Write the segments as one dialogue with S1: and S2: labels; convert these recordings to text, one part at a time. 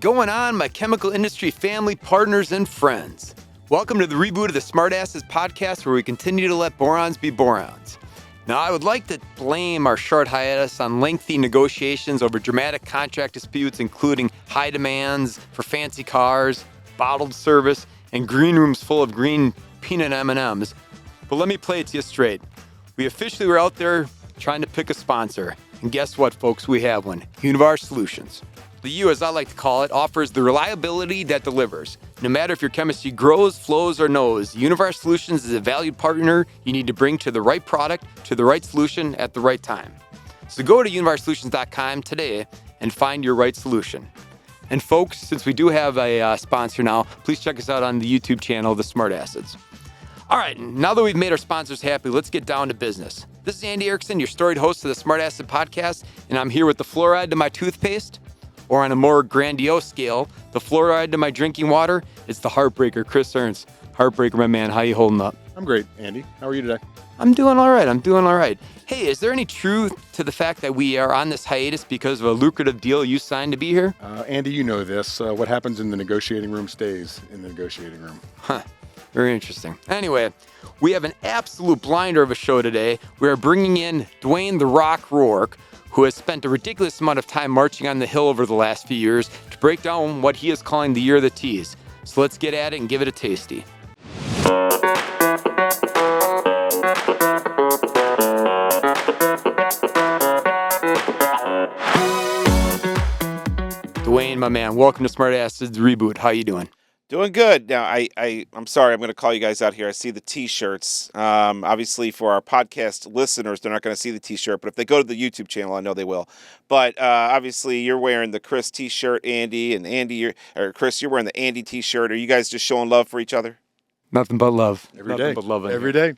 S1: going on, my chemical industry family, partners, and friends? Welcome to the reboot of the Smartasses podcast, where we continue to let borons be borons. Now, I would like to blame our short hiatus on lengthy negotiations over dramatic contract disputes, including high demands for fancy cars, bottled service, and green rooms full of green peanut M&Ms. But let me play it to you straight. We officially were out there trying to pick a sponsor. And guess what, folks? We have one. Univar Solutions. The U, as I like to call it, offers the reliability that delivers. No matter if your chemistry grows, flows, or knows, Univar Solutions is a valued partner you need to bring to the right product, to the right solution at the right time. So go to univarsolutions.com today and find your right solution. And folks, since we do have a sponsor now, please check us out on the YouTube channel, The Smartasses. All right, now that we've made our sponsors happy, let's get down to business. This is Andy Erickson, your storied host of the Smartasses podcast, and I'm here with the fluoride to my toothpaste, or on a more grandiose scale, the fluoride to my drinking water. It's the Heartbreaker, Chris Ernst. Heartbreaker, my man, how you holding up?
S2: I'm great, Andy. How are you today?
S1: I'm doing all right. Hey, is there any truth to the fact that we are on this hiatus because of a lucrative deal you signed to be here?
S2: Andy, you know this. What happens in the negotiating room stays in the negotiating room.
S1: Huh. Very interesting. Anyway, we have an absolute blinder of a show today. We are bringing in Dwayne the Rock Roark, who has spent a ridiculous amount of time marching on the Hill over the last few years to break down what he is calling the year of the teas. So let's get at it and give it a tasty. Dwayne, my man, welcome to Smartasses Reboot. How you doing?
S3: Doing good. Now, I'm sorry, I'm going to call you guys out here. I see the T-shirts. Obviously, for our podcast listeners, they're not going to see the T-shirt, but if they go to the YouTube channel, I know they will. But obviously, you're wearing the Chris T-shirt, Andy, and Chris, you're wearing the Andy T-shirt. Are you guys just showing love for each other?
S1: Nothing but love.
S2: Every day.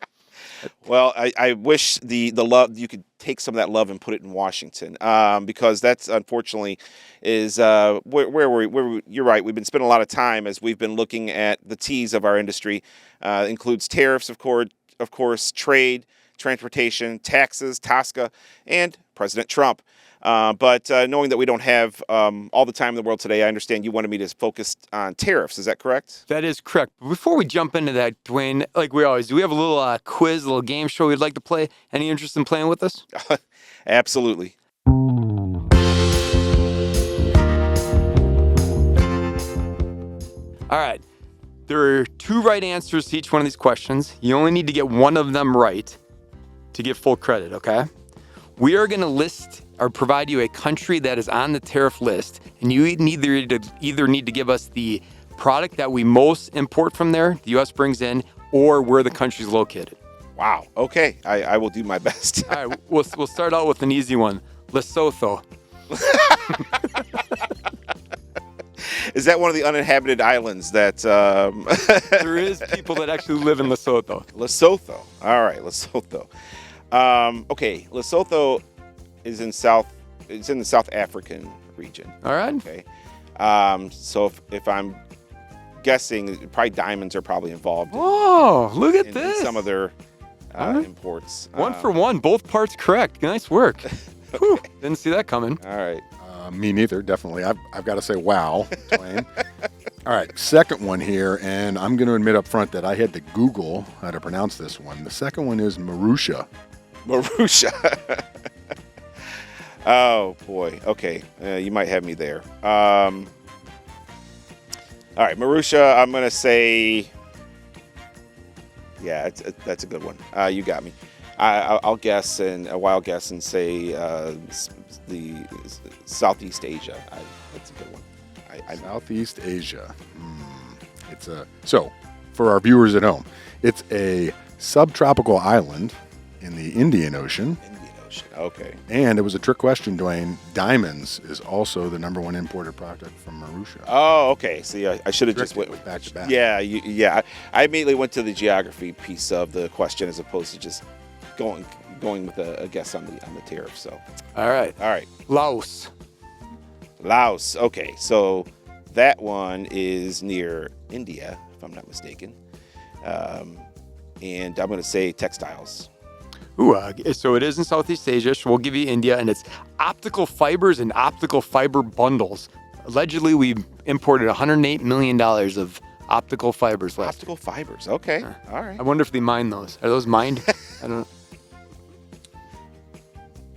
S3: Well, I wish the love, you could take some of that love and put it in Washington, because that's unfortunately is where you're right. We've been spending a lot of time as we've been looking at the T's of our industry. Includes tariffs, of course, trade, transportation, taxes, TSCA, and President Trump. But knowing that we don't have all the time in the world today, I understand you wanted me to focus on tariffs. Is that correct?
S1: That is correct. But before we jump into that, Dwayne, like we always do, we have a little quiz, a little game show we'd like to play. Any interest in playing with us?
S3: Absolutely.
S1: All right. There are 2 right answers to each one of these questions. You only need to get one of them right to get full credit, okay? We are going to list or provide you a country that is on the tariff list, and you either need to give us the product that we most import from there, the U.S. brings in, or where the country is located.
S3: Wow. Okay. I will do my best.
S1: All right. We'll start out with an easy one. Lesotho.
S3: Is that one of the uninhabited islands that...
S1: There is people that actually live in Lesotho.
S3: Lesotho. All right, Lesotho. Okay, Lesotho is in the South African region.
S1: All right.
S3: Okay. So if I'm guessing, probably diamonds are probably involved.
S1: Oh, look at
S3: in
S1: this.
S3: some of their
S1: Right.
S3: imports.
S1: One for one, both parts correct. Nice work. Whew, didn't see that coming.
S3: All right.
S2: Me neither, definitely. I've got to say wow, Dwayne. All right, second one here, and I'm going to admit up front that I had to Google how to pronounce this one. The second one is Marussia.
S3: Marussia. Oh, boy. Okay. You might have me there. All right, Marussia, I'm going to say... Yeah, that's a good one. You got me. I'll guess, a wild guess, and say the Southeast Asia. That's a good one.
S2: Southeast Asia. So, for our viewers at home, it's a subtropical island in the Indian Ocean.
S3: Okay.
S2: And it was a trick question, Dwayne. Diamonds is also the number one imported product from Marussia.
S3: Oh, okay. See, I should have just went
S2: back to back.
S3: Yeah, yeah. I immediately went to the geography piece of the question as opposed to just going with a guess on the tariff. So.
S1: All right. Laos.
S3: Okay, so that one is near India, if I'm not mistaken, and I'm going to say textiles.
S1: Ooh, so it is in Southeast Asia, so we'll give you India, and it's optical fibers and optical fiber bundles. Allegedly, we imported $108 million of optical fibers last
S3: Optical fibers. Okay.
S1: year.
S3: All right.
S1: I wonder if they mine those. Are those mined? I don't.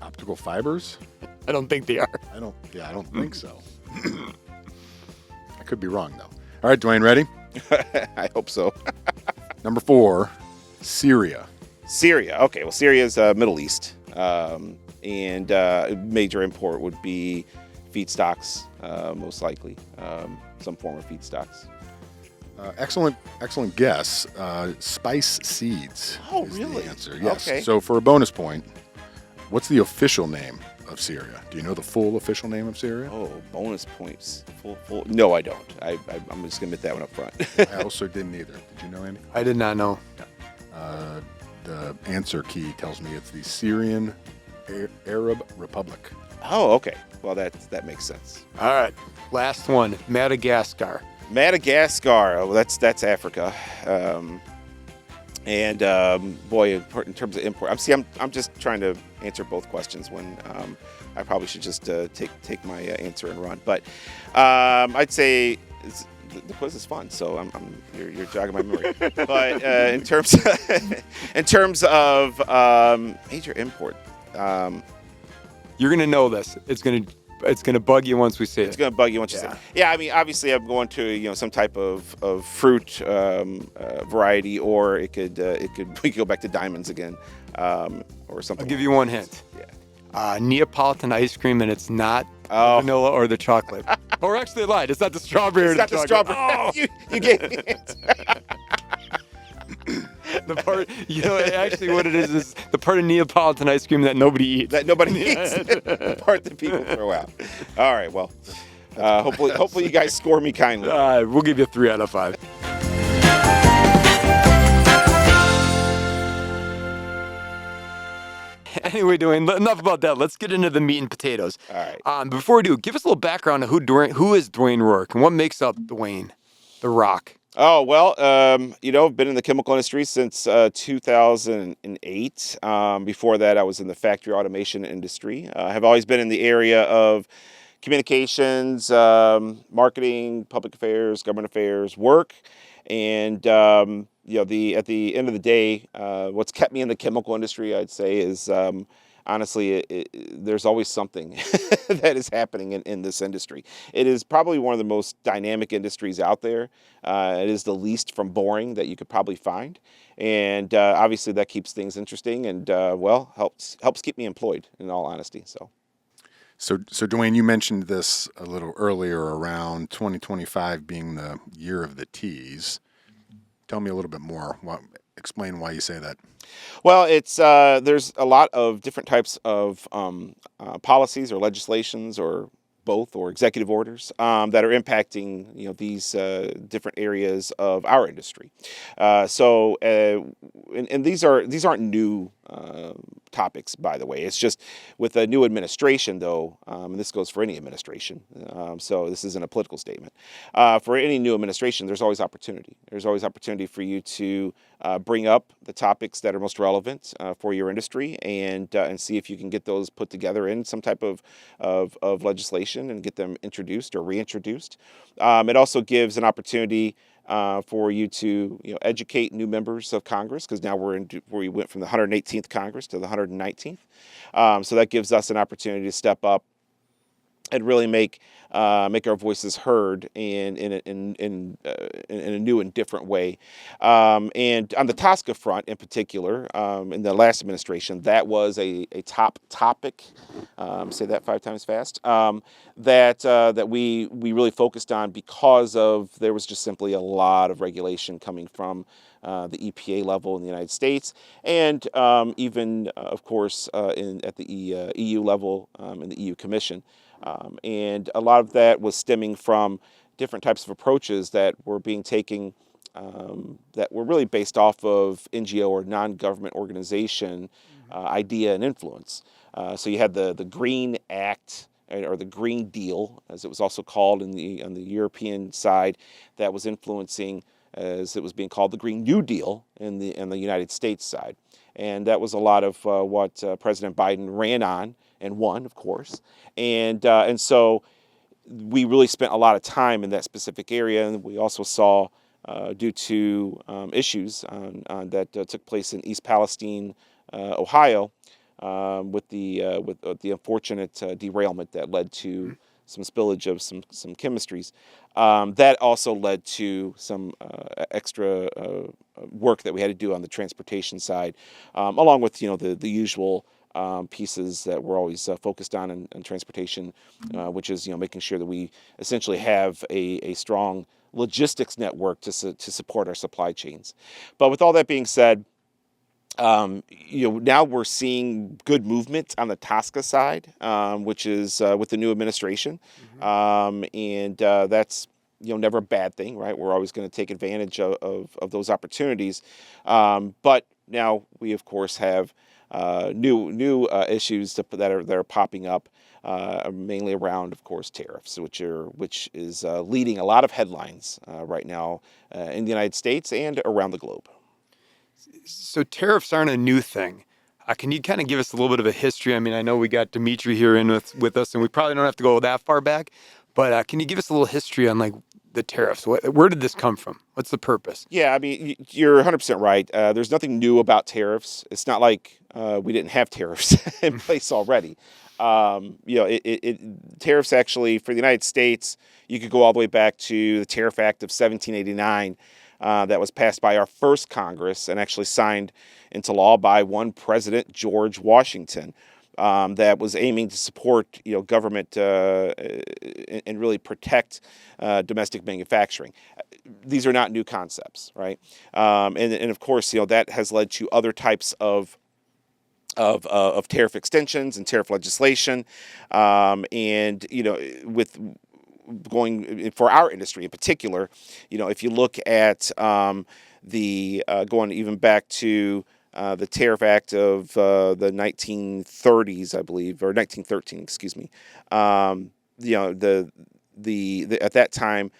S2: Optical fibers?
S1: I don't think they are.
S2: I don't think so. I could be wrong, though. All right, Dwayne, ready?
S3: I hope so.
S2: Number 4, Syria.
S3: Syria. Okay. Well, Syria is Middle East, and major import would be feedstocks, most likely, some form of feedstocks.
S2: Excellent guess. Spice seeds
S3: Oh,
S2: is
S3: really?
S2: the answer. Yes.
S3: Okay.
S2: So for a bonus point, what's the official name of Syria? Do you know the full official name of Syria?
S3: Oh, bonus points. Full. No, I don't. I'm just gonna admit that one up front.
S2: I also didn't either. Did you know, Andy?
S1: I did not know.
S2: The answer key tells me it's the Syrian Arab Republic.
S3: Oh, okay. Well, that makes sense.
S1: All right. Last one. Madagascar.
S3: Madagascar. Oh, that's Africa. Boy, in terms of import, I'm just trying to answer both questions when I probably should just take my answer and run. But I'd say the quiz is fun, so you're jogging my memory. But in terms of major import,
S1: You're gonna know this. It's gonna bug you once we say
S3: it's
S1: it.
S3: going to bug you once you say. Yeah, I mean, obviously, I'm going to some type of fruit variety, or we could go back to diamonds again, or something.
S1: I'll give you one hint.
S3: Yeah.
S1: Neapolitan ice cream, and it's not the vanilla or the chocolate. Or actually, I lied. It's not the strawberry or
S3: It's not the
S1: chocolate.
S3: strawberry. You gave me it.
S1: The part, actually what it is the part of Neapolitan ice cream that nobody eats.
S3: That nobody eats. The part that people throw out. All right. Well, hopefully you guys score me kindly.
S1: We'll give you 3 out of 5. Anyway, enough about that. Let's get into the meat and potatoes.
S3: All right.
S1: Before we do, give us a little background on who is Dwayne Roark and what makes up Dwayne the Rock.
S3: Oh, well, I've been in the chemical industry since 2008. Before that, I was in the factory automation industry. I have always been in the area of communications, marketing, public affairs, government affairs, work. And, at the end of the day, what's kept me in the chemical industry, I'd say, is honestly, there's always something that is happening in this industry. It is probably one of the most dynamic industries out there. It is the least from boring that you could probably find. And obviously that keeps things interesting and, helps keep me employed, in all honesty.
S2: So Dwayne, you mentioned this a little earlier around 2025 being the year of the T's. Tell me a little bit more. Explain why you say that.
S3: Well, it's there's a lot of different types of policies or legislations or both or executive orders that are impacting these different areas of our industry. And these aren't new topics, by the way. It's just with a new administration, though, and this goes for any administration, so this isn't a political statement. For any new administration, there's always opportunity. There's always opportunity for you to bring up the topics that are most relevant for your industry and see if you can get those put together in some type of legislation and get them introduced or reintroduced. It also gives an opportunity for you to educate new members of Congress, because now we went from the 118th Congress to the 119th. So that gives us an opportunity to step up and really make our voices heard in a new and different way. And on the TSCA front, in particular, in the last administration, that was a top topic. Say that 5 times fast. That we really focused on because there was just simply a lot of regulation coming from the EPA level in the United States, and even, of course, at the EU level in the EU Commission. And a lot of that was stemming from different types of approaches that were being taken that were really based off of NGO or non-government organization idea and influence. So you had the Green Act, or the Green Deal, as it was also called on the European side, that was influencing, as it was being called, the Green New Deal in the United States side. And that was a lot of what President Biden ran on and won, of course. And so we really spent a lot of time in that specific area, and we also saw, due to issues that took place in East Palestine, Ohio, with the unfortunate derailment that led to some spillage of some chemistries. That also led to some extra work that we had to do on the transportation side, along with the usual pieces that we're always focused on in transportation, which is making sure that we essentially have a strong logistics network to support our supply chains. But with all that being said, now we're seeing good movement on the TSCA side, which is with the new administration, and that's never a bad thing, right? We're always going to take advantage of those opportunities, but now we of course have new issues that are popping up, mainly around, of course, tariffs, which is leading a lot of headlines right now in the United States and around the globe.
S1: So tariffs aren't a new thing. Can you kind of give us a little bit of a history? I mean, I know we got Dimitri here in with us, and we probably don't have to go that far back, but can you give us a little history on like the tariffs? Where did this come from? What's the purpose?
S3: Yeah, I mean, you're 100% right. There's nothing new about tariffs. It's not like we didn't have tariffs in place already. Tariffs actually, for the United States, you could go all the way back to the Tariff Act of 1789. That was passed by our first Congress and actually signed into law by one President, George Washington, that was aiming to support government and really protect domestic manufacturing. These are not new concepts, right? And of course, that has led to other types of tariff extensions and tariff legislation, and with going for our industry in particular, if you look at the going even back to the Tariff Act of the 1930s, I believe, or 1913, excuse me. At that time,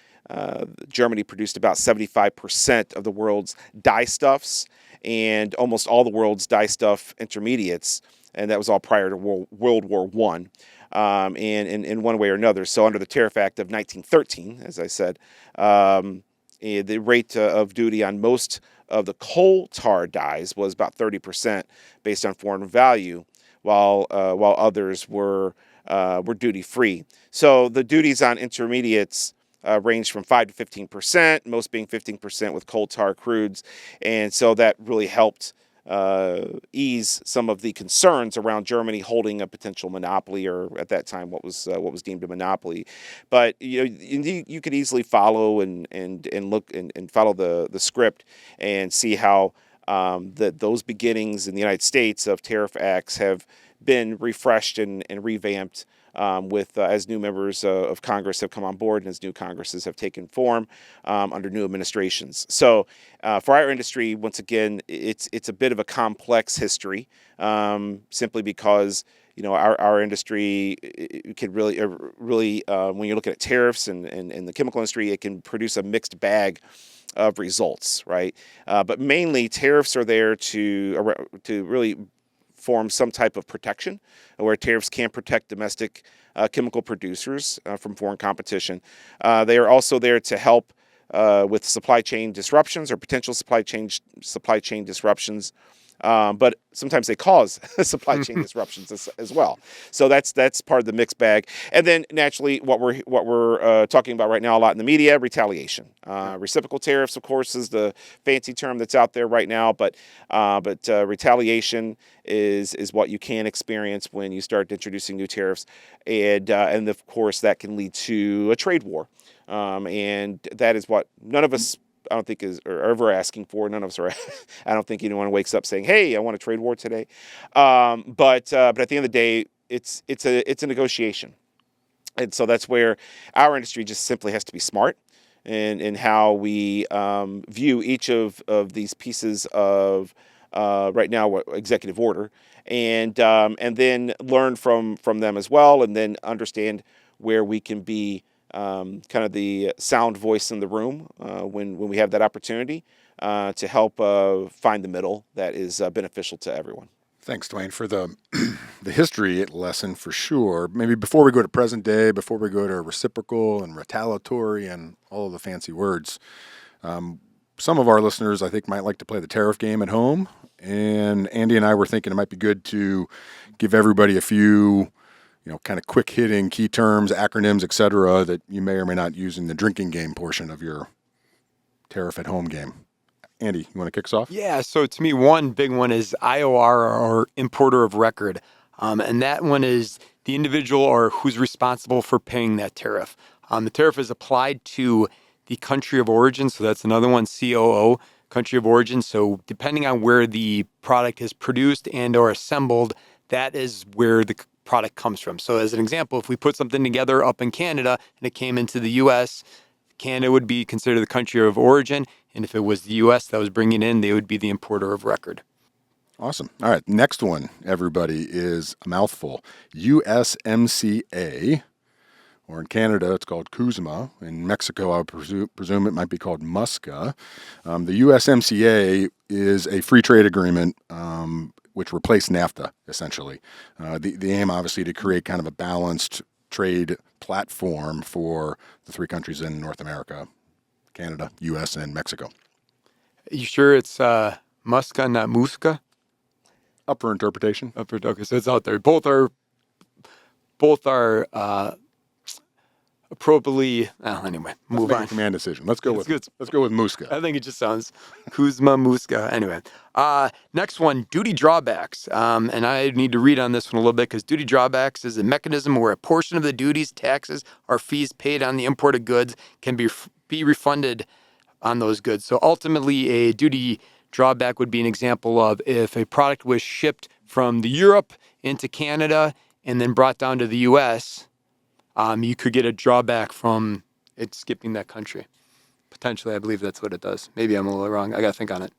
S3: Germany produced about 75% of the world's dyestuffs and almost all the world's dyestuff intermediates, and that was all prior to World War I. And in one way or another. So under the Tariff Act of 1913, as I said, the rate of duty on most of the coal tar dyes was about 30% based on foreign value, while others were duty free. So the duties on intermediates ranged from 5 to 15%, most being 15% with coal tar crudes, and so that really helped ease some of the concerns around Germany holding a potential monopoly, or at that time what was deemed a monopoly. But you could easily follow and look and follow the script and see how those beginnings in the United States of tariff acts have been refreshed and revamped with as new members of Congress have come on board and as new Congresses have taken form under new administrations. So for our industry, once again, it's a bit of a complex history, simply because our industry can really when you're looking at tariffs and the chemical industry, it can produce a mixed bag of results, right? But mainly tariffs are there to really form some type of protection, where tariffs can protect domestic chemical producers from foreign competition. They are also there to help with supply chain disruptions or potential supply chain disruptions, but sometimes they cause supply chain disruptions as well. So that's part of the mixed bag. And then naturally, what we're talking about right now a lot in the media: retaliation. Reciprocal tariffs, of course, is the fancy term that's out there right now. But retaliation is what you can experience when you start introducing new tariffs, and of course that can lead to a trade war. And that is what none of us, I don't think, are ever asking for. None of us are. I don't think anyone wakes up saying, "Hey, I want a trade war today." But at the end of the day, it's a negotiation, and so that's where our industry just simply has to be smart in how we view each of these pieces of right now executive order, and then learn from them as well, and then understand where we can be kind of the sound voice in the room when we have that opportunity to help find the middle that is beneficial to everyone.
S2: Thanks, Dwayne, for the the history lesson for sure. Maybe before we go to present day, before we go to reciprocal and retaliatory and all of the fancy words, some of our listeners, I think, might like to play the tariff game at home. And Andy and I were thinking it might be good to give everybody a few, kind of quick hitting key terms, acronyms, etc., that you may or may not use in the drinking game portion of your tariff at home game. Andy, you want to kick us off?
S1: Yeah, so to me, one big one is IOR, or importer of record. And that one is the individual or who's responsible for paying that tariff. The tariff is applied to the country of origin. So that's another one, COO, country of origin. So depending on where the product is produced and or assembled, that is where the product comes from. So as an example, if we put something together up in Canada and it came into the U.S., Canada would be considered the country of origin. And if it was the U.S. that was bringing it in, they would be the importer of record.
S2: Awesome. All right. Next one, everybody, is a mouthful. USMCA, or in Canada, it's called CUSMA. In Mexico, I would presume it might be called MUSCA. The USMCA is a free trade agreement which replaced NAFTA, essentially. The aim, obviously, to create kind of a balanced trade platform for the three countries in North America, Canada, U.S., and Mexico.
S1: Are you sure it's MUSCA, not MUSCA?
S2: Up for interpretation.
S1: Okay, so it's out there. Both are appropriately. Anyway, move
S2: Let's make
S1: on.
S2: a command decision. Let's go with Musca.
S1: I think it just sounds Kuzma Muska. Anyway, next one, duty drawbacks. And I need to read on this one a little bit because duty drawbacks is a mechanism where a portion of the duties, taxes, or fees paid on the imported goods can be refunded on those goods. So ultimately, a duty drawback would be an example of if a product was shipped from the Europe into Canada and then brought down to the U.S., you could get a drawback from it skipping that country. Potentially, I believe that's what it does. Maybe I'm a little wrong. I got to think on it.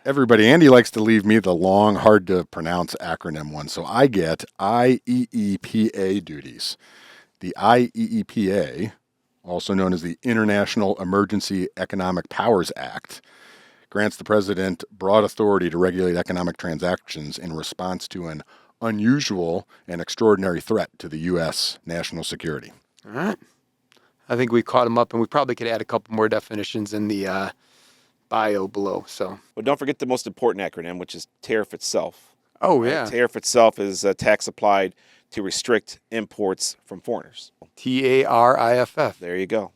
S2: Everybody, Andy likes to leave me the long, hard to pronounce acronym one. So I get IEEPA duties. The IEEPA, also known as the International Emergency Economic Powers Act, grants the president broad authority to regulate economic transactions in response to an unusual and extraordinary threat to the U.S. national security.
S1: All right. I think we caught them up, and we probably could add a couple more definitions in the bio below. So,
S3: But don't forget the most important acronym, which is tariff itself.
S1: oh
S3: Right?
S1: yeah,
S3: Tariff itself is a tax applied to restrict imports from foreigners.
S1: TARIFF.
S3: There you go.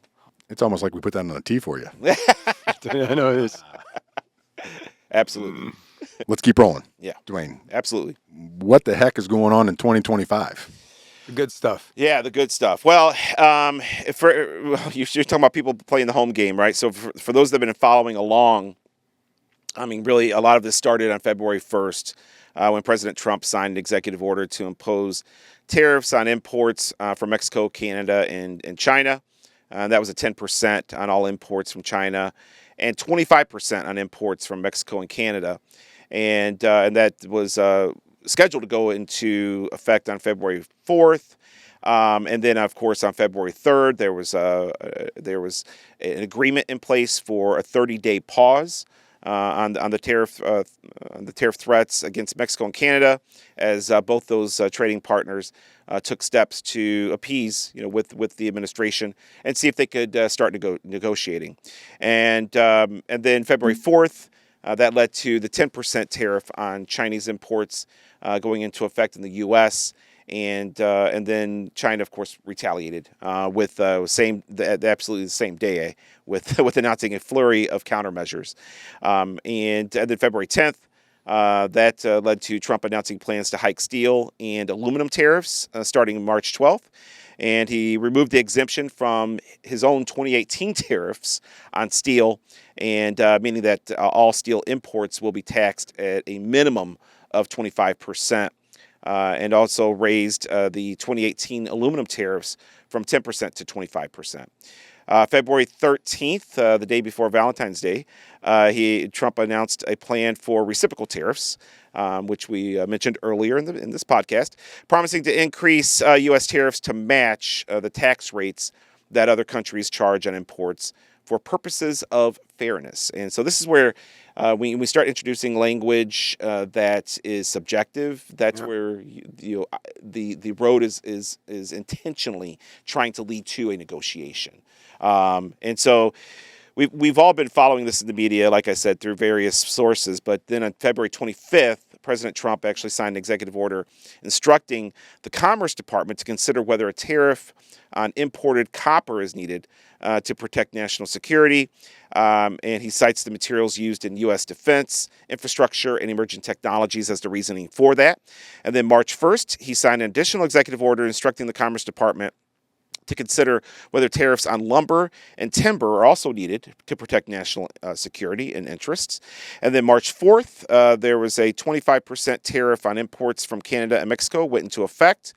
S2: It's almost like we put that on a T for you.
S1: I know it is.
S3: Absolutely.
S2: Let's keep rolling.
S3: Yeah.
S2: Dwayne,
S3: Absolutely.
S2: what the heck is going on in 2025?
S1: The good stuff.
S3: Yeah, the good stuff. Well, you're talking about people playing the home game, right? So for those that have been following along, I mean, really, a lot of this started on February 1st when President Trump signed an executive order to impose tariffs on imports from Mexico, Canada, and China. That was a 10% on all imports from China and 25% on imports from Mexico and Canada. And that was scheduled to go into effect on February 4th. And then, of course, on February 3rd, there was an agreement in place for a 30-day pause on the tariff threats against Mexico and Canada, as both those trading partners took steps to appease, with the administration and see if they could start negotiating. And then February 4th. That led to the 10% tariff on Chinese imports going into effect in the U.S. And then China, of course, retaliated with absolutely the same day with announcing a flurry of countermeasures. And then February 10th, that led to Trump announcing plans to hike steel and aluminum tariffs starting March 12th. And he removed the exemption from his own 2018 tariffs on steel, and meaning that all steel imports will be taxed at a minimum of 25%, and also raised the 2018 aluminum tariffs from 10% to 25%. February 13th, the day before Valentine's Day, Trump announced a plan for reciprocal tariffs, which we mentioned earlier in this podcast, promising to increase U.S. tariffs to match the tax rates that other countries charge on imports for purposes of fairness. And so this is where we start introducing language that is subjective. That's where the road is intentionally trying to lead to a negotiation. And so we've all been following this in the media, like I said, through various sources. But then on February 25th, President Trump actually signed an executive order instructing the Commerce Department to consider whether a tariff on imported copper is needed to protect national security. And he cites the materials used in U.S. defense, infrastructure, and emerging technologies as the reasoning for that. And then March 1st, he signed an additional executive order instructing the Commerce Department to consider whether tariffs on lumber and timber are also needed to protect national security and interests. And then March 4th, there was a 25% tariff on imports from Canada and Mexico went into effect,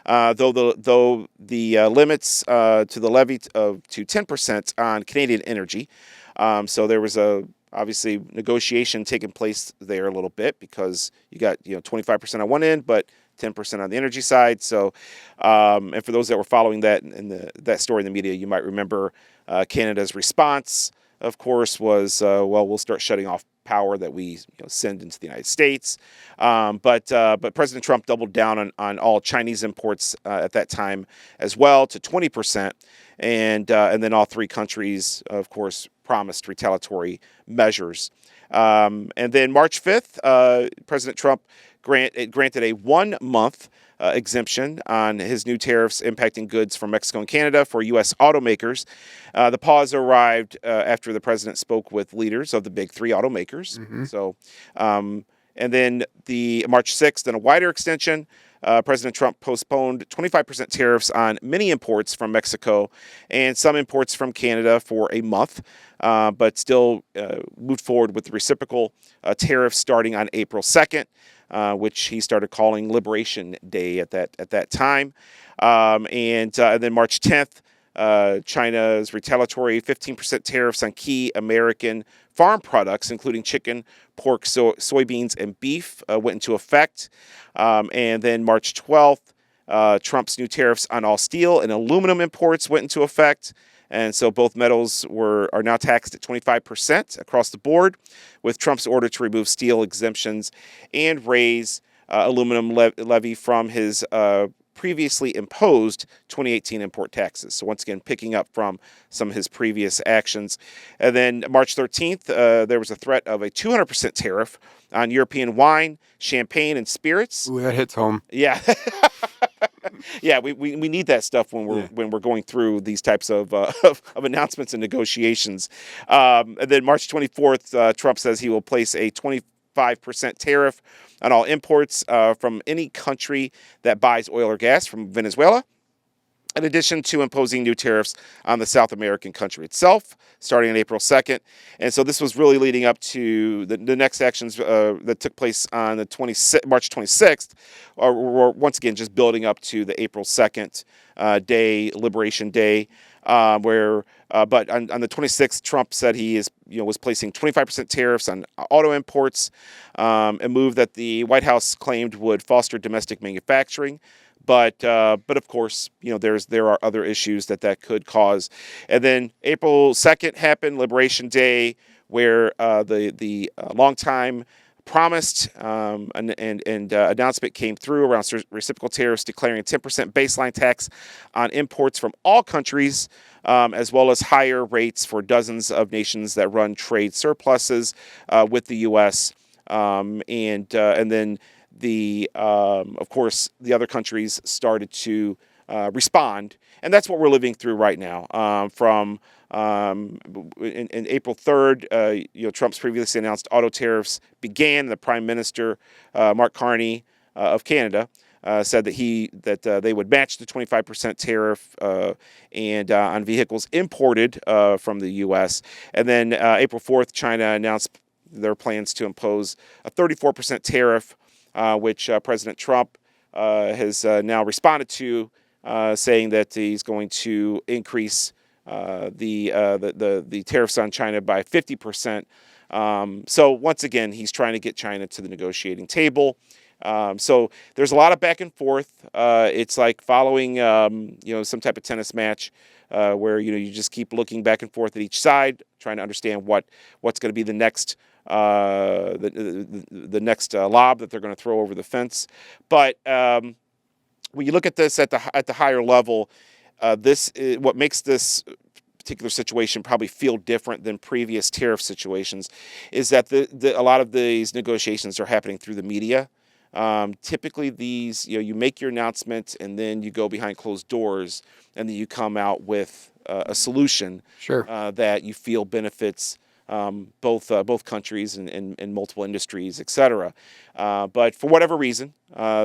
S3: though the limits to the levy to 10% on Canadian energy. So there was obviously negotiation taking place there a little bit because you got 25% on one end, but 10% on the energy side. So, and for those that were following that in that story in the media, you might remember Canada's response, of course, was, well, we'll start shutting off power that we send into the United States. But President Trump doubled down on all Chinese imports at that time as well to 20%. And then all three countries, of course, promised retaliatory measures. And then March 5th, President Trump granted a 1-month exemption on his new tariffs impacting goods from Mexico and Canada for U.S. automakers. The pause arrived after the president spoke with leaders of the big three automakers. Mm-hmm. So, and then the March 6th, then a wider extension. President Trump postponed 25% tariffs on many imports from Mexico and some imports from Canada for a month, but still moved forward with the reciprocal tariffs starting on April 2nd. Which he started calling Liberation Day at that time. And then March 10th, China's retaliatory 15% tariffs on key American farm products, including chicken, pork, soybeans, and beef, went into effect. And then March 12th, Trump's new tariffs on all steel and aluminum imports went into effect. And so both metals are now taxed at 25% across the board, with Trump's order to remove steel exemptions and raise aluminum levy from his previously imposed 2018 import taxes. So once again, picking up from some of his previous actions. And then March 13th, there was a threat of a 200% tariff on European wine, champagne, and spirits.
S1: Ooh, that hits home.
S3: Yeah. Yeah, we need that stuff when we're going through these types of announcements and negotiations. And then March 24th, Trump says he will place a 25% tariff on all imports from any country that buys oil or gas from Venezuela, in addition to imposing new tariffs on the South American country itself, starting on April 2nd. And so this was really leading up to the next actions that took place on the March 26th, were once again just building up to the April 2nd day, Liberation Day, but on the 26th, Trump said he was placing 25% tariffs on auto imports, a move that the White House claimed would foster domestic manufacturing. But of course, there are other issues that could cause. And then April 2nd happened, Liberation Day, where the long time promised and announcement came through around reciprocal tariffs, declaring a 10% baseline tax on imports from all countries, as well as higher rates for dozens of nations that run trade surpluses with the U.S. And then of course, the other countries started to respond, and that's what we're living through right now. From in April 3rd, Trump's previously announced auto tariffs began. The Prime Minister, Mark Carney of Canada, said that they would match the 25% tariff and on vehicles imported from the U.S. And then April 4th, China announced their plans to impose a 34% tariff, which President Trump has now responded to, saying that he's going to increase the tariffs on China by 50%. So once again, he's trying to get China to the negotiating table. So there's a lot of back and forth. It's like following some type of tennis match. where you just keep looking back and forth at each side, trying to understand what's going to be the next the next lob that they're going to throw over the fence. But when you look at this at the higher level, this is what makes this particular situation probably feel different than previous tariff situations, is that a lot of these negotiations are happening through the media. Typically, these you make your announcement and then you go behind closed doors, and then you come out with a solution
S1: Sure.
S3: that you feel benefits both countries and multiple industries, et cetera. But for whatever reason,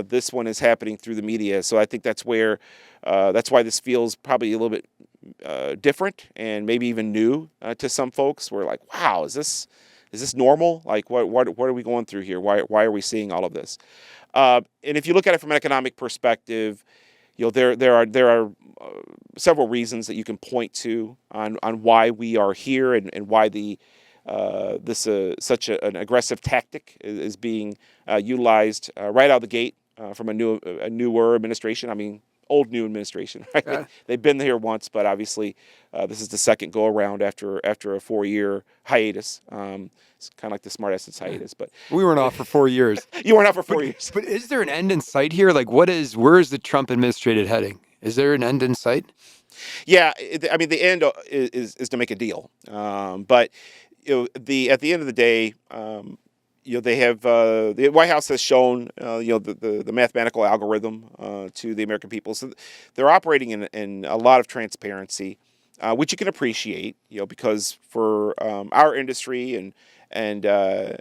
S3: this one is happening through the media. So I think that's why this feels probably a little bit different and maybe even new to some folks. We're like, wow, is this normal? Like, what are we going through here? Why are we seeing all of this? And if you look at it from an economic perspective, there are several reasons that you can point to on why we are here and why such an aggressive tactic is being utilized right out of the gate from a newer administration. I mean, new administration, right?
S1: Yeah.
S3: They've been here once, but obviously this is the second go around after a 4-year hiatus. It's kind of like the smart assets hiatus, but
S1: We weren't off for 4 years.
S3: you weren't out for 4 years.
S1: But is there an end in sight here? Like, where is the Trump administration heading? Is there an end in sight?
S3: Yeah, I mean, the end is to make a deal, but at the end of the day, they have the White House has shown the mathematical algorithm to the American people, so they're operating in a lot of transparency, which you can appreciate, because for our industry and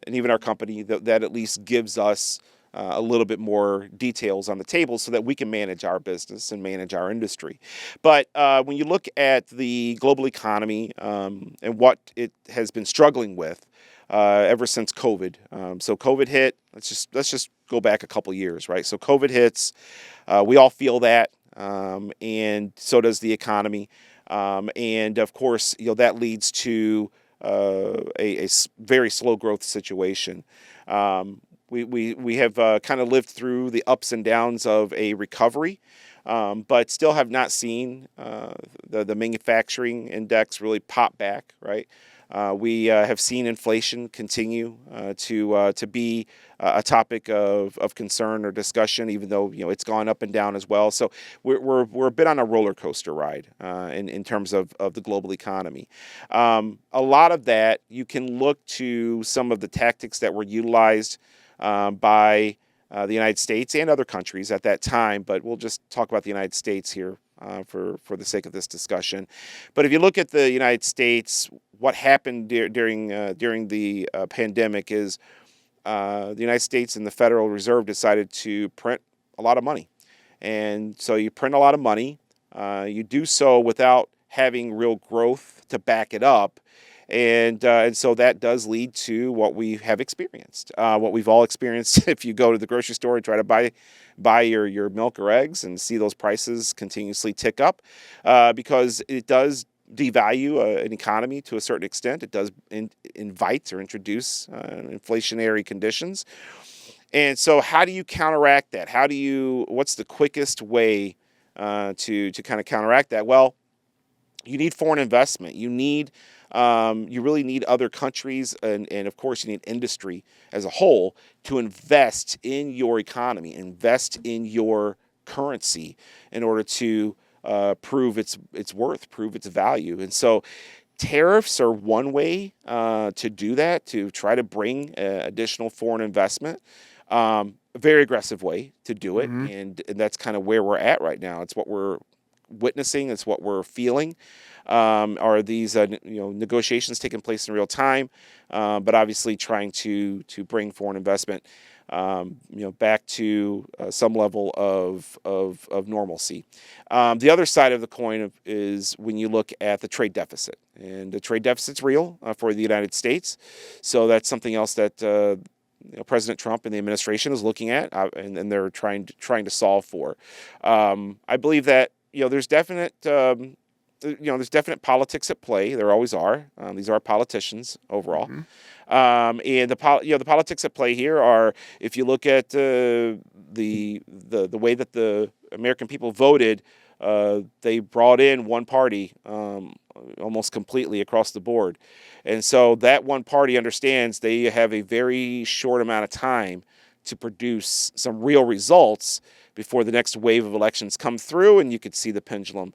S3: even our company, that at least gives us a little bit more details on the table so that we can manage our business and manage our industry. But when you look at the global economy and what it has been struggling with ever since COVID. So COVID hit. Let's just go back a couple years, right? So COVID hits. We all feel that, and so does the economy. And of course, that leads to a very slow growth situation. We have kind of lived through the ups and downs of a recovery, but still have not seen the manufacturing index really pop back, right? We have seen inflation continue to be a topic of concern or discussion, even though it's gone up and down as well. So we're a bit on a roller coaster ride in terms of the global economy. A lot of that you can look to some of the tactics that were utilized by the United States and other countries at that time, but we'll just talk about the United States here for the sake of this discussion. But if you look at the United States, what happened during the pandemic is the United States and the Federal Reserve decided to print a lot of money. And so you print a lot of money. You do so without having real growth to back it up. And so that does lead to what we have experienced, what we've all experienced if you go to the grocery store and try to buy your milk or eggs and see those prices continuously tick up, because it does devalue an economy to a certain extent. It does invite or introduce inflationary conditions. And so how do you counteract that? What's the quickest way to kind of counteract that? Well, you need foreign investment. You really need other countries and of course you need industry as a whole to invest in your economy, invest in your currency in order to prove its worth, prove its value. And so tariffs are one way to do that, to try to bring additional foreign investment. A very aggressive way to do it, and that's kind of where we're at right now. It's what we're witnessing. It's what we're feeling. Are these negotiations taking place in real time, but obviously trying to bring foreign investment back to some level of normalcy. The other side of the coin is when you look at the trade deficit, and the trade deficit's real for the United States. So that's something else that President Trump and the administration is looking at, and they're trying to solve for. I believe that there's definite there's definite politics at play. There always are. These are politicians overall. And the politics at play here are, if you look at the way that the American people voted they brought in one party almost completely across the board. And so that one party understands they have a very short amount of time to produce some real results before the next wave of elections come through, and you could see the pendulum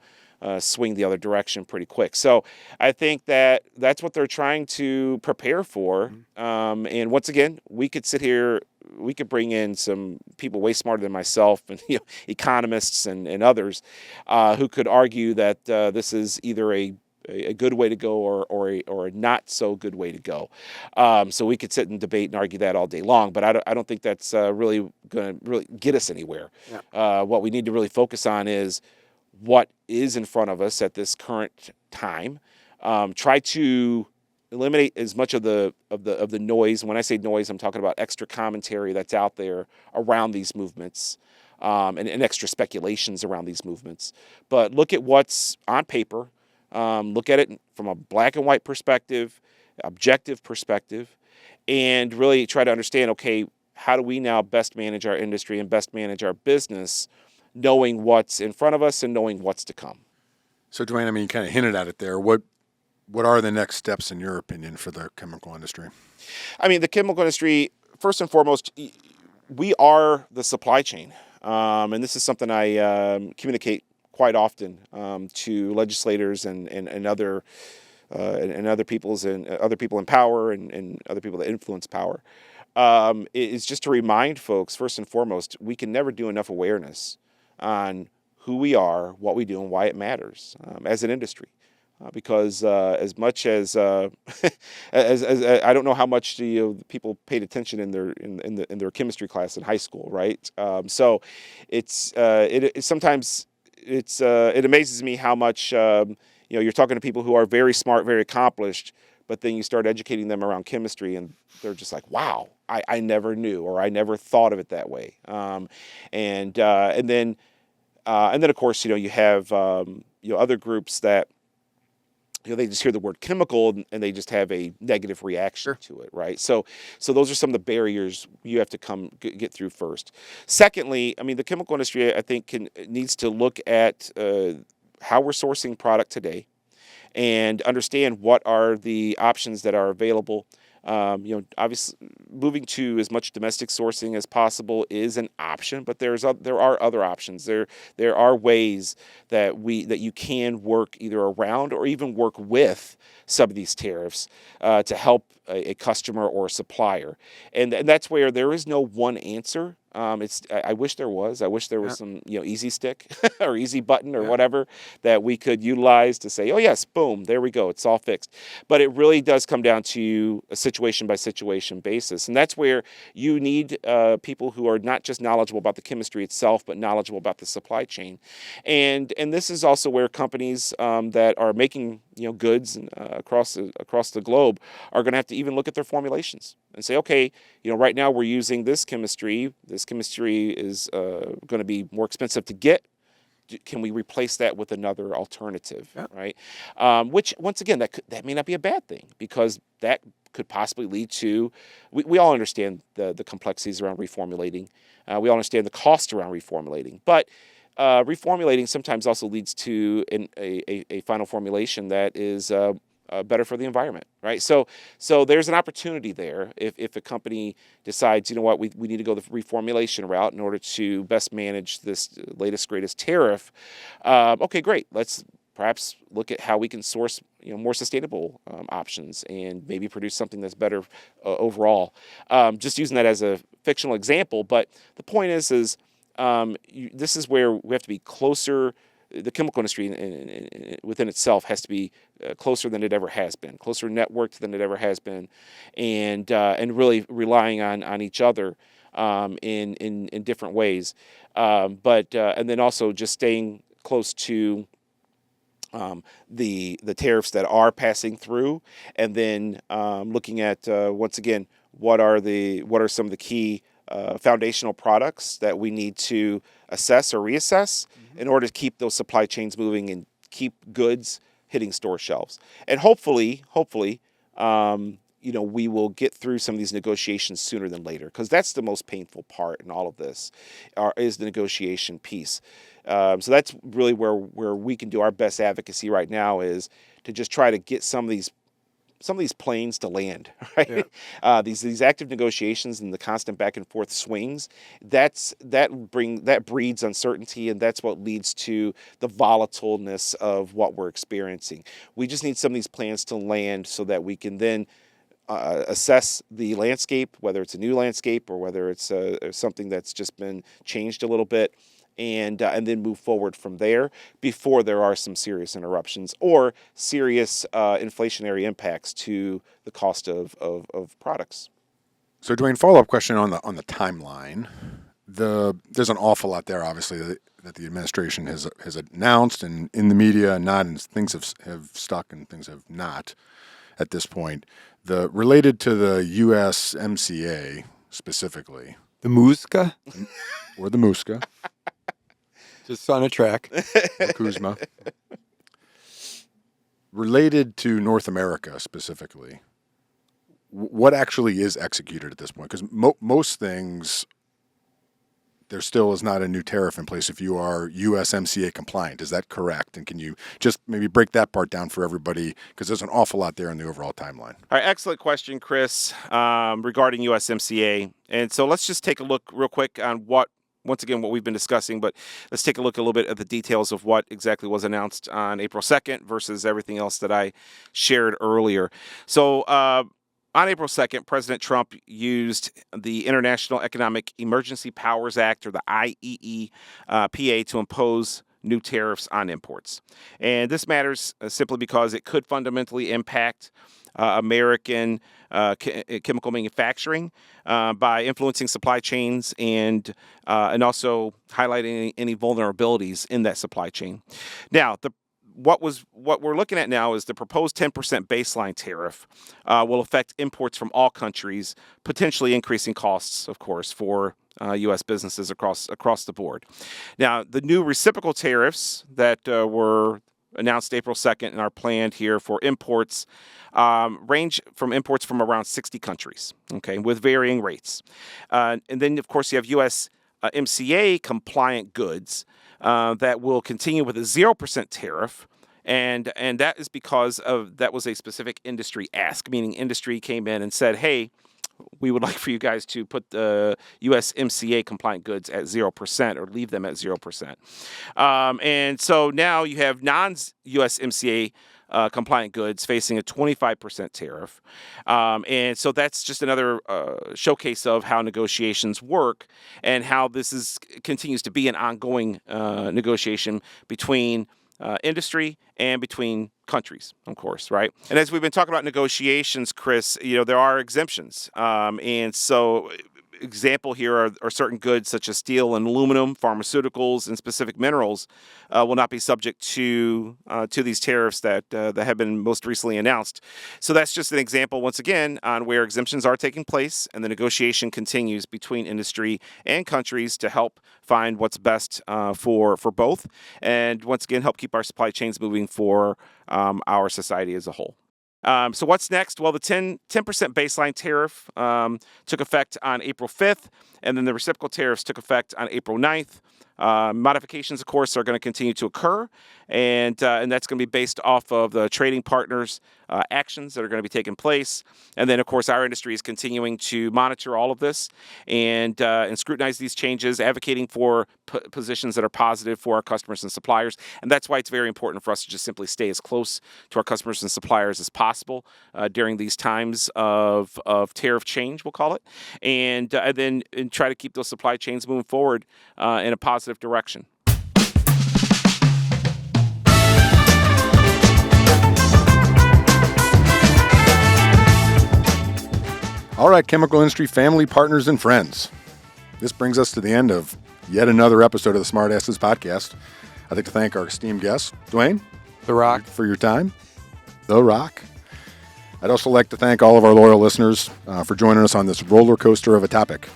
S3: swing the other direction pretty quick. So I think that that's what they're trying to prepare for. And once again, we could sit here, we could bring in some people way smarter than myself, and economists and others who could argue that this is either a good way to go or a not so good way to go. So we could sit and debate and argue that all day long, but I don't think that's really going to really get us anywhere. What we need to really focus on is what is in front of us at this current time. Try to eliminate as much of the noise. When I say noise, I'm talking about extra commentary that's out there around these movements, and extra speculations around these movements. But look at what's on paper. Look at it from a black and white perspective, objective perspective, and really try to understand, okay, how do we now best manage our industry and best manage our business, knowing what's in front of us and knowing what's to come.
S2: So, Dwayne, I mean, you kind of hinted at it there. What are the next steps, in your opinion, for the chemical industry?
S3: I mean, the chemical industry, first and foremost, we are the supply chain. And this is something I communicate quite often to legislators and other peoples and other people in power and other people that influence power. It's just to remind folks, first and foremost, we can never do enough awareness on who we are, what we do, and why it matters as an industry. Because as much as as I don't know how much people paid attention in their chemistry class in high school, right? So it's sometimes it amazes me how much you're talking to people who are very smart, very accomplished, but then you start educating them around chemistry, and they're just like, "Wow, I never knew, or I never thought of it that way." And then of course you have other groups that they just hear the word chemical and they just have a negative reaction to it, right? So those are some of the barriers you have to get through first. Secondly, I mean, the chemical industry, I think, needs to look at how we're sourcing product today and understand what are the options that are available. Obviously, moving to as much domestic sourcing as possible is an option, but there are other options. There are ways that you can work either around or even work with some of these tariffs to help a customer or a supplier, and that's where there is no one answer. I wish there was. I wish there was some easy stick or easy button or whatever that we could utilize to say, oh yes, boom, there we go, it's all fixed. But it really does come down to a situation by situation basis, and that's where you need people who are not just knowledgeable about the chemistry itself, but knowledgeable about the supply chain. And this is also where companies that are making goods across the globe are going to have to even look at their formulations and say, okay, right now we're using this chemistry. This chemistry is going to be more expensive to get. Can we replace that with another alternative, right? Which, once again, that may not be a bad thing, because that could possibly lead to, we all understand the complexities around reformulating. We all understand the cost around reformulating. But reformulating sometimes also leads to a final formulation that is better for the environment, right? So there's an opportunity there if a company decides, you know what, we need to go the reformulation route in order to best manage this latest, greatest tariff. Okay, great. Let's perhaps look at how we can source more sustainable options and maybe produce something that's better overall. Just using that as a fictional example, but the point is this is where we have to be closer. The chemical industry within itself has to be closer than it ever has been, closer networked than it ever has been, and really relying on each other in different ways. And then also just staying close to the tariffs that are passing through, and then looking at once again what are some of the key foundational products that we need to assess or reassess in order to keep those supply chains moving and keep goods hitting store shelves. And hopefully, we will get through some of these negotiations sooner than later, because that's the most painful part in all of this, is the negotiation piece. So that's really where we can do our best advocacy right now, is to just try to get some of these planes to land, right? Yeah. These active negotiations and the constant back and forth swings, that breeds uncertainty, and that's what leads to the volatileness of what we're experiencing. We just need some of these plans to land so that we can then assess the landscape, whether it's a new landscape or whether it's something that's just been changed a little bit, and then move forward from there before there are some serious interruptions or serious inflationary impacts to the cost of products.
S2: So, Dwayne, follow-up question on the timeline. There's an awful lot there, obviously, that the administration has announced and in the media and not, and things have stuck and things have not at this point. Related to the USMCA specifically.
S1: The Muska?
S2: Or the Muska.
S1: Just on a track.
S2: Kuzma. Related to North America specifically, what actually is executed at this point? Because most things, there still is not a new tariff in place if you are USMCA compliant. Is that correct? And can you just maybe break that part down for everybody? Because there's an awful lot there in the overall timeline.
S3: All right, excellent question, Chris, regarding USMCA. And so let's just take a look real quick on what we've been discussing, but let's take a look a little bit at the details of what exactly was announced on April 2nd versus everything else that I shared earlier. So on April 2nd, President Trump used the International Economic Emergency Powers Act, or the IEEPA, to impose new tariffs on imports. And this matters simply because it could fundamentally impact American chemical manufacturing by influencing supply chains and also highlighting any vulnerabilities in that supply chain. Now, what we're looking at now is the proposed 10% baseline tariff will affect imports from all countries, potentially increasing costs, of course, for U.S. businesses across the board. Now, the new reciprocal tariffs that were announced April 2nd and are planned here for imports range from imports from around 60 countries, okay, with varying rates. And then, of course, you have U.S. MCA compliant goods that will continue with a 0% tariff. And that is because that was a specific industry ask, meaning industry came in and said, hey, we would like for you guys to put the USMCA compliant goods at 0% or leave them at 0%. And so now you have non-USMCA compliant goods facing a 25% tariff. And so that's just another showcase of how negotiations work and how this continues to be an ongoing negotiation between industry and between countries, of course, right? And as we've been talking about negotiations, Chris, there are exemptions. And so example here are certain goods such as steel and aluminum, pharmaceuticals, and specific minerals will not be subject to these tariffs that have been most recently announced. So that's just an example, once again, on where exemptions are taking place and the negotiation continues between industry and countries to help find what's best for both, and once again help keep our supply chains moving for our society as a whole. So what's next? Well, the 10% baseline tariff took effect on April 5th, and then the reciprocal tariffs took effect on April 9th. Modifications, of course, are going to continue to occur, and that's going to be based off of the trading partners' actions that are going to be taking place. And then, of course, our industry is continuing to monitor all of this and scrutinize these changes, advocating for positions that are positive for our customers and suppliers. And that's why it's very important for us to just simply stay as close to our customers and suppliers as possible during these times of tariff change, we'll call it, and then try to keep those supply chains moving forward in a positive direction.
S2: All right, chemical industry family, partners, and friends. This brings us to the end of yet another episode of the Smart Asses podcast. I'd like to thank our esteemed guest, Dwayne.
S1: The Rock.
S2: For your time. The Rock. I'd also like to thank all of our loyal listeners for joining us on this roller coaster of a topic.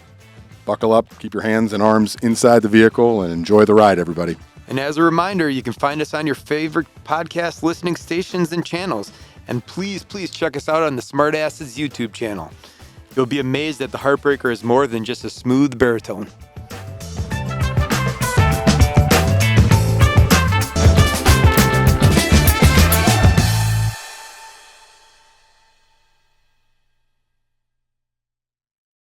S2: Buckle up, keep your hands and arms inside the vehicle, and enjoy the ride, everybody.
S1: And as a reminder, you can find us on your favorite podcast listening stations and channels. And please check us out on the Smartasses YouTube channel. You'll be amazed that the Heartbreaker is more than just a smooth baritone.